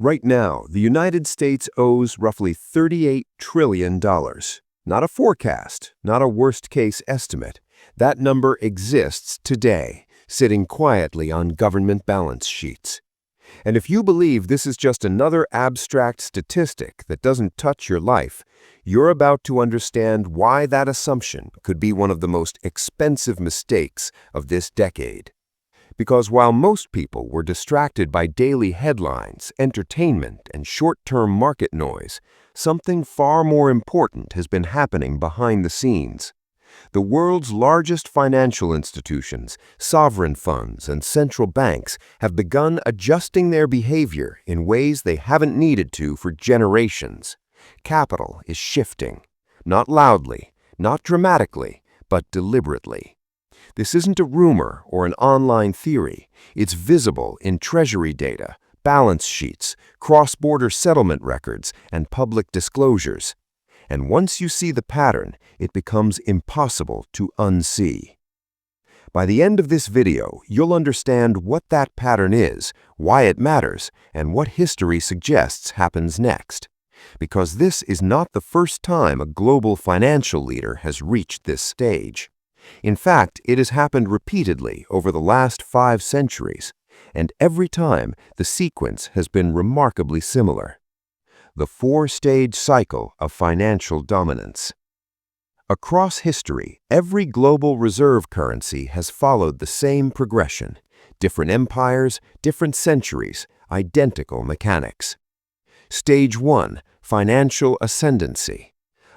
Right now, the United States owes roughly $38 trillion. Not a forecast, not a worst-case estimate. That number exists today, sitting quietly on government balance sheets. And if you believe this is just another abstract statistic that doesn't touch your life, you're about to understand why that assumption could be one of the most expensive mistakes of this decade. Because while most people were distracted by daily headlines, entertainment, and short-term market noise, something far more important has been happening behind the scenes. The world's largest financial institutions, sovereign funds, and central banks have begun adjusting their behavior in ways they haven't needed to for generations. Capital is shifting, not loudly, not dramatically, but deliberately. This isn't a rumor or an online theory. It's visible in treasury data, balance sheets, cross-border settlement records, and public disclosures. And once you see the pattern, it becomes impossible to unsee. By the end of this video, you'll understand what that pattern is, why it matters, and what history suggests happens next. Because this is not the first time a global financial leader has reached this stage. In fact, it has happened repeatedly over the last 5 centuries, and every time the sequence has been remarkably similar. The 4-stage cycle of financial dominance. Across history, every global reserve currency has followed the same progression. Different empires, different centuries, identical mechanics. Stage 1, financial ascendancy.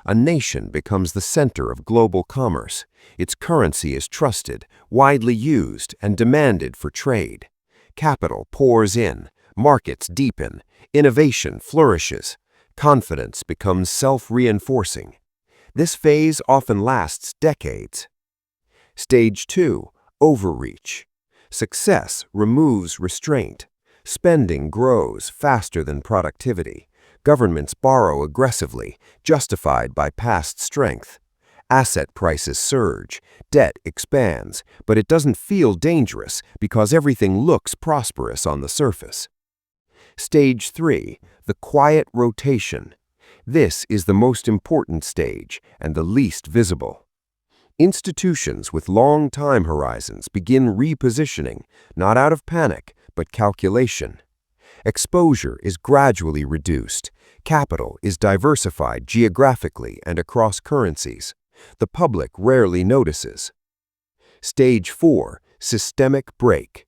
A nation becomes the center of global commerce. Its currency is trusted, widely used, and demanded for trade. Capital pours in, markets deepen, innovation flourishes, confidence becomes self-reinforcing. This phase often lasts decades. Stage 2, overreach. Success removes restraint. Spending grows faster than productivity. Governments borrow aggressively, justified by past strength. Asset prices surge, debt expands, but it doesn't feel dangerous because everything looks prosperous on the surface. Stage 3, the quiet rotation. This is the most important stage and the least visible. Institutions with long time horizons begin repositioning, not out of panic, but calculation. Exposure is gradually reduced. Capital is diversified geographically and across currencies. The public rarely notices. Stage 4, systemic break.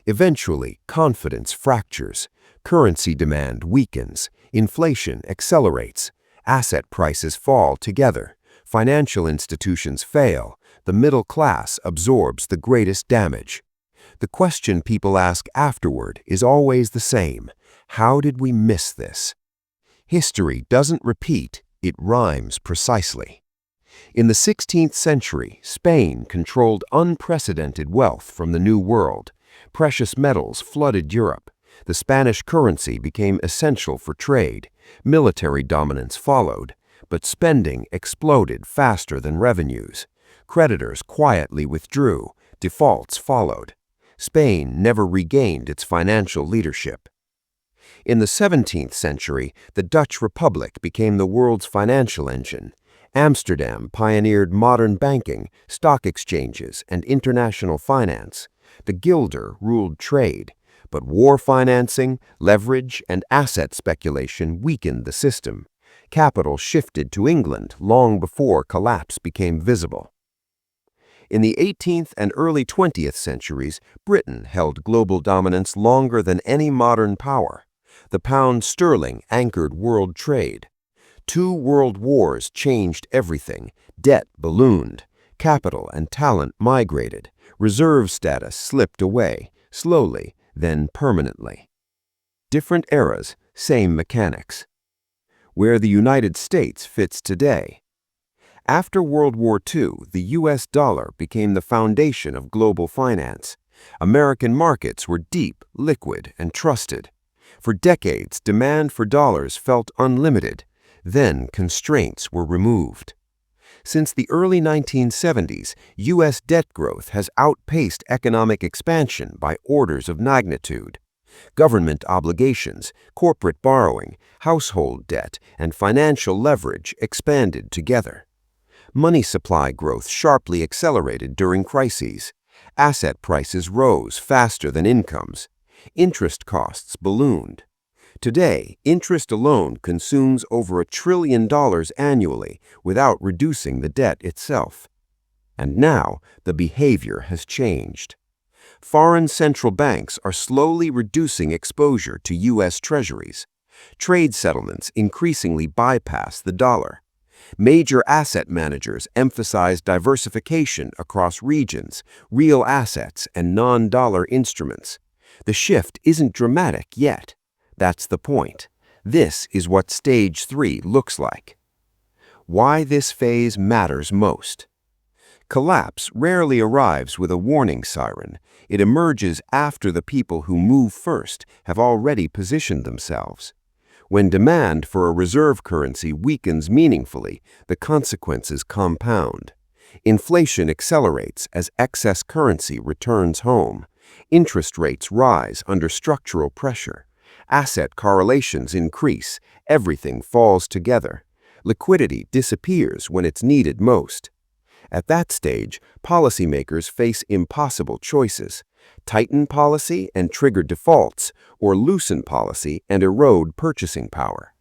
Eventually, confidence fractures. Currency demand weakens. Inflation accelerates. Asset prices fall together. Financial institutions fail. The middle class absorbs the greatest damage. The question people ask afterward is always the same. How did we miss this? History doesn't repeat, it rhymes precisely. In the 16th century, Spain controlled unprecedented wealth from the New World. Precious metals flooded Europe. The Spanish currency became essential for trade. Military dominance followed, but spending exploded faster than revenues. Creditors quietly withdrew. Defaults followed. Spain never regained its financial leadership. In the 17th century, the Dutch Republic became the world's financial engine. Amsterdam pioneered modern banking, stock exchanges, and international finance. The guilder ruled trade, but war financing, leverage, and asset speculation weakened the system. Capital shifted to England long before collapse became visible. In the 18th and early 20th centuries, Britain held global dominance longer than any modern power. The pound sterling anchored world trade. 2 world wars changed everything. Debt ballooned. Capital and talent migrated. Reserve status slipped away, slowly, then permanently. Different eras, same mechanics. Where the United States fits today. After World War II, the U.S. dollar became the foundation of global finance. American markets were deep, liquid, and trusted. For decades, demand for dollars felt unlimited. Then constraints were removed. Since the early 1970s, U.S. debt growth has outpaced economic expansion by orders of magnitude. Government obligations, corporate borrowing, household debt, and financial leverage expanded together. Money supply growth sharply accelerated during crises. Asset prices rose faster than incomes. Interest costs ballooned. Today, interest alone consumes over $1 trillion annually without reducing the debt itself. And now, the behavior has changed. Foreign central banks are slowly reducing exposure to U.S. treasuries. Trade settlements increasingly bypass the dollar. Major asset managers emphasize diversification across regions, real assets, and non-dollar instruments. The shift isn't dramatic yet. That's the point. This is what Stage 3 looks like. Why this phase matters most. Collapse rarely arrives with a warning siren. It emerges after the people who move first have already positioned themselves. When demand for a reserve currency weakens meaningfully, the consequences compound. Inflation accelerates as excess currency returns home. Interest rates rise under structural pressure. Asset correlations increase. Everything falls together. Liquidity disappears when it's needed most. At that stage, policymakers face impossible choices: tighten policy and trigger defaults, or loosen policy and erode purchasing power.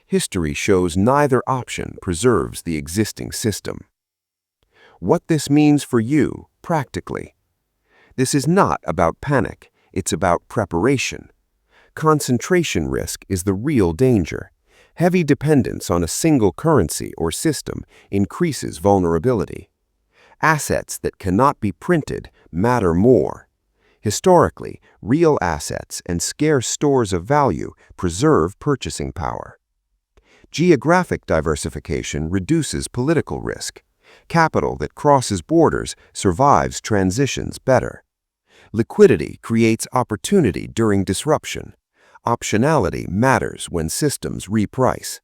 History shows neither option preserves the existing system. What this means for you, practically. This is not about panic, it's about preparation. Concentration risk is the real danger. Heavy dependence on a single currency or system increases vulnerability. Assets that cannot be printed matter more. Historically, real assets and scarce stores of value preserve purchasing power. Geographic diversification reduces political risk. Capital that crosses borders survives transitions better. Liquidity creates opportunity during disruption. Optionality matters when systems reprice.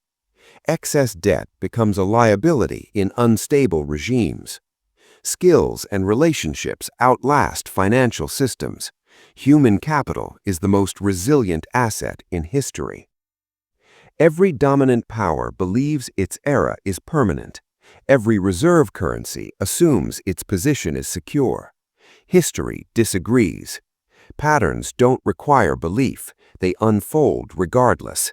Excess debt becomes a liability in unstable regimes. Skills and relationships outlast financial systems. Human capital is the most resilient asset in history. Every dominant power believes its era is permanent. Every reserve currency assumes its position is secure. History disagrees. Patterns don't require belief, they unfold regardless.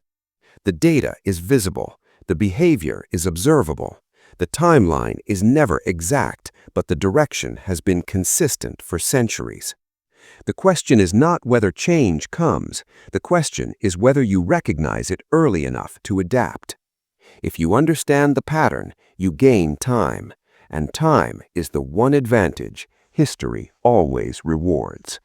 The data is visible, the behavior is observable. The timeline is never exact, but the direction has been consistent for centuries. The question is not whether change comes, the question is whether you recognize it early enough to adapt. If you understand the pattern, you gain time, and time is the one advantage history always rewards.